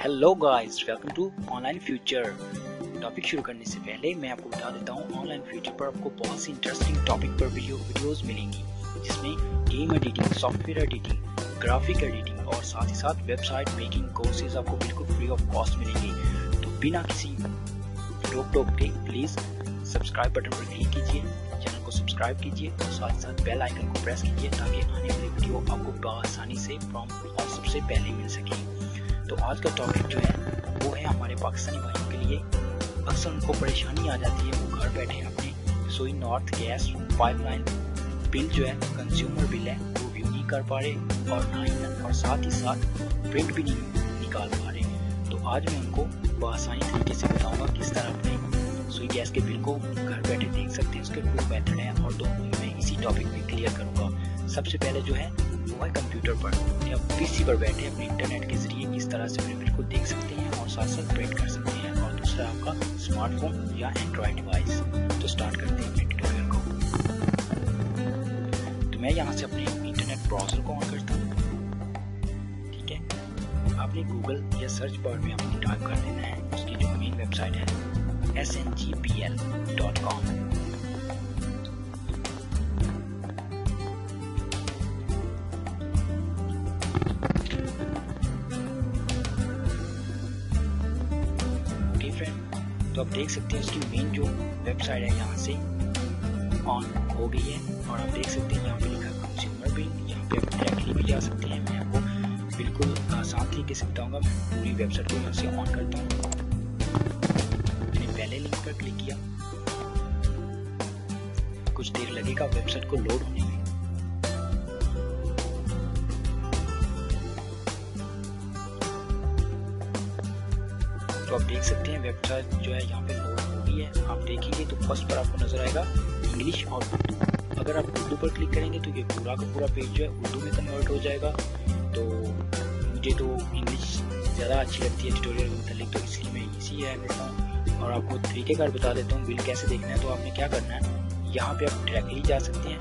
Hello guys, welcome to online future. Topic शुरू करने से पहले मैं आपको बता देता हूँ, ऑनलाइन फ्यूचर पर आपको बहुत सी इंटरेस्टिंग टॉपिक पर वीडियोस मिलेंगी, जिसमें game editing, software editing, graphic editing और साथ ही साथ वेबसाइट मेकिंग कोर्सेज आपको बिल्कुल फ्री ऑफ कॉस्ट मिलेंगी। तो बिना किसी रोक टोक के प्लीज़ सब्सक्राइब बटन पर क्लिक कीजिए, चैनल को सब्सक्राइब कीजिए और साथ ही साथ बेल आइकन को प्रेस कीजिए ताकि आने वाली वीडियो आपको आसानी से और सबसे पहले मिल सके। तो आज का टॉपिक जो है वो है हमारे पाकिस्तानी भाइयों के लिए। अक्सर उनको परेशानी आ जाती है, वो घर बैठे अपने रसोई नॉर्थ गैस पाइपलाइन बिल जो है, कंज्यूमर बिल है, वो व्यू नहीं कर पा रहे और साथ ही साथ प्रिंट भी नहीं निकाल पा रहे। तो आज मैं उनको बआसानी तरीके से बताऊंगा किस तरह अपने रसोई गैस के बिल को घर बैठे देख सकते हैं। उसके 2 मेथड हैं और 2 मैं इसी टॉपिक में क्लियर करूंगा। सबसे पहले जो है वो है कंप्यूटर पर या पीसी पर बैठे अपने इंटरनेट के जरिए किस तरह से अपने बिल को देख सकते हैं और साथ साथ प्रिंट कर सकते हैं। और दूसरा आपका स्मार्टफोन या एंड्रॉइड डिवाइस। तो स्टार्ट करते हैं अपने ट्यूटोरियल को। तो मैं यहाँ से अपने इंटरनेट ब्राउजर को ऑन करता हूँ। ठीक है, आपने गूगल या सर्च बार में आपने टाइप कर देना है उसकी जो मेन वेबसाइट है SNGPL.com। तो आप देख सकते हैं उसकी मेन जो वेबसाइट है यहाँ से ऑन हो गई है और आप देख सकते हैं यहाँ पे लिखा कंज्यूमर बिल। यहाँ पे आप डायरेक्टली भी जा सकते हैं। मैं आपको बिल्कुल आसान तरीके से बताऊंगा। मैं पूरी वेबसाइट को यहाँ से ऑन करता हूँ। मैंने पहले लिंक पर क्लिक किया, कुछ देर लगेगा वेबसाइट को लोड होने में। तो आप देख सकते हैं वेबसाइट जो है यहाँ पे लोड हो गई है। आप देखेंगे तो फर्स्ट पर आपको नजर आएगा इंग्लिश और उर्दू। अगर आप उर्दू पर क्लिक करेंगे तो ये पूरा का पूरा पेज जो है उर्दू में कन्वर्ट हो जाएगा। तो मुझे तो इंग्लिश ज़्यादा अच्छी लगती है ट्यूटोरियल के मतलब, तो इसलिए मैं इसी है करता हूँ और आपको तरीकेकार बता देता हूँ बिल कैसे देखना है। तो आपने क्या करना है, यहाँ पे आप डायरेक्टली जा सकते हैं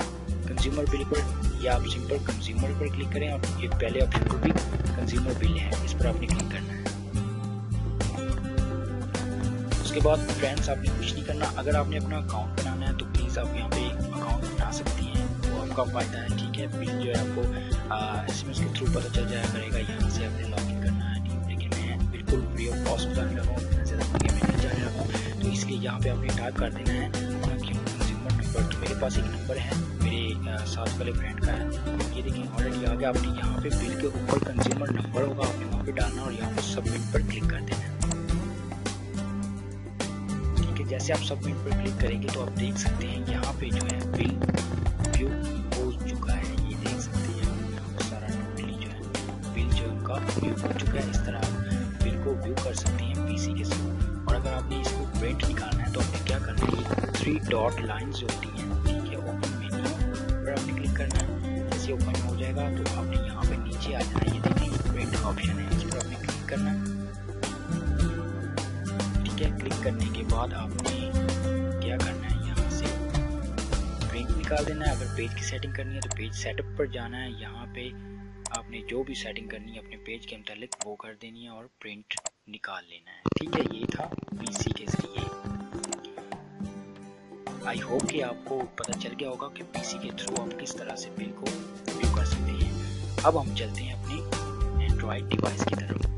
कंज्यूमर बिल पर या आप सिंपल कंज्यूमर पर क्लिक करें और ये पहले ऑप्शन पर भी कंज्यूमर बिल है, इस पर आपने क्लिक करना है। उसके बाद फ्रेंड्स आपने कुछ नहीं करना। अगर आपने अपना अकाउंट बनाना है तो प्लीज़ आप यहाँ पे अकाउंट बना सकती हैं, वो आपका फ़ायदा है। ठीक है, बिल जो है आपको SMS के थ्रू पता चल जाया करेगा, यहाँ से आपने लॉगिन करना है। ठीक, लेकिन मैं बिल्कुल फ्री ऑफ कॉस्ट बताने लगा हूँ, मैं ज़्यादा महंगे में नहीं जाने लगा हूँ। तो इसलिए यहाँ पे आपने टाइप कर देना है कंज्यूमर नंबर। तो मेरे पास एक नंबर है मेरे साथ वाले फ्रेंड का है, ये देखिए ऑलरेडी आ गया। आपने यहाँ पे बिल के ऊपर कंज्यूमर नंबर होगा, आपने वहाँ पे डालना और यहाँ पर सबमिट पर क्लिक कर देना है। जैसे आप सबमिट पर क्लिक करेंगे तो आप देख सकते हैं यहाँ पे जो है बिल व्यू हो चुका है। ये देख सकते हैं यहाँ पर सारा टोटली जो है बिल जो उनका व्यू हो चुका है। इस तरह आप बिल को व्यू कर सकते हैं पीसी के साथ। और अगर आपने इसको प्रिंट निकालना है तो आपने क्या करना है, ये 3 डॉट लाइन्स जो होती हैं, ठीक है, ओपन मेन्यू पर आपने क्लिक करना है। जैसे ओपन हो जाएगा तो आपने यहाँ पे नीचे आ जाना है, ये देखिए प्रिंट ऑप्शन है, इस पर आपने क्लिक करना है। क्लिक करने के बाद आपने क्या करना है, यहाँ से प्रिंट निकाल देना है। अगर पेज की सेटिंग करनी है तो पेज सेटअप पर जाना है। यहाँ पे आपने जो भी सेटिंग करनी है अपने पेज के मुतालिक वो कर देनी है और प्रिंट निकाल लेना है। ठीक है, ये था पीसी के जरिए। आई होप कि आपको पता चल गया होगा कि पीसी के थ्रू आप किस तरह से बिल को व्यू कर सकते हैं। अब हम चलते हैं अपने एंड्रॉइड डिवाइस की तरफ।